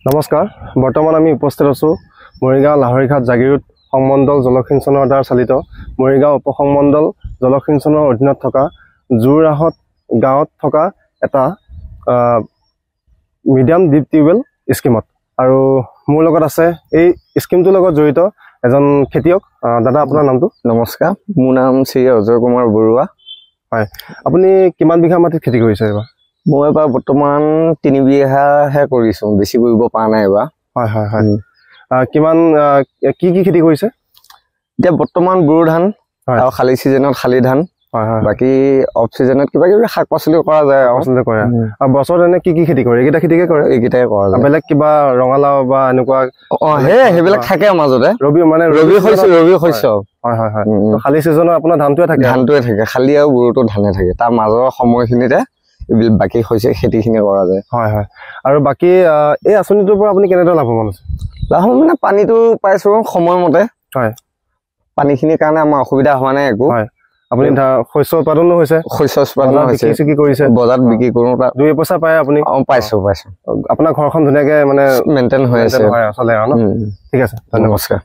নমস্কাৰ বৰ্তমান আমি উপস্থিত আছো মৰিগাঁও লাহৰীঘাট জাগিৰোড সংমণ্ডল জলসিঞ্চনৰ দ্বাৰা চালিত মৰিগাঁও উপসংমণ্ডল জলসিঞ্চনৰ অধীনত থকা জুৰাহত গাঁৱত থকা এটা মিডিয়াম ডিপ টিউবৱেল স্কিমত আৰু মোৰ লগত আছে এই স্কিমটোৰ লগত জড়িত এজন খেতিয়ক দাদা আপোনাৰ নামটো নমস্কাৰ মোৰ নাম শ্ৰী অজয় কুমাৰ বৰুৱা হয় আপুনি কিমান বিঘা মাটিত খেতি কৰিছে এবাৰ মই এবাৰ বৰ্তমান 3 বিঘাহে কৰিছো বেছি কৰিব পৰা নাই এবাৰ হয় হয় হয় কিমান কি খেতি কৰিছে এতিয়া বৰ্তমান বুৰু ধান আৰু খালি সিজনত খালি ধান হয় হয় বাকি অফ সিজনত কিবা কিবি শাক পাচলি কৰা যায় আৰু বছৰত এনে কি খেতি কৰে এইকেইটা খেতিকে কৰে এইকেইটাই কৰা যায় বেলেগ কিবা ৰঙালাও বা এনেকুৱা সেইবিলাক থাকে মাজতে ৰবি শস্য হয় হয় হয় খালি সিজনত আপোনাৰ ধানটোৱে থাকে খালি আৰু বুৰুটো ধানে থাকে তাৰ মাজৰ সময়খিনিতে বাকি হৈছে খেতিখিনি কৰা যায় হয় হয় আৰু বাকি এই আঁচনিটোৰ পৰা আপুনি কেনেদৰে লাভৱান আছে লাভ মানে পানীটো পাইছো সময়মতে হয় পানীখিনিৰ কাৰণে আমাৰ অসুবিধা হোৱা নাই একো হয় আপুনি শস্য উৎপাদনো হৈছে কি কৰিছে বজাৰত বিক্ৰী কৰো দুই পইচা পায় আপুনি পাইছো আপোনাৰ ঘৰখন ধুনীয়াকে মানে মেইনটেইন হৈ আছে চলে আৰু ন ঠিক আছে নমস্কাৰ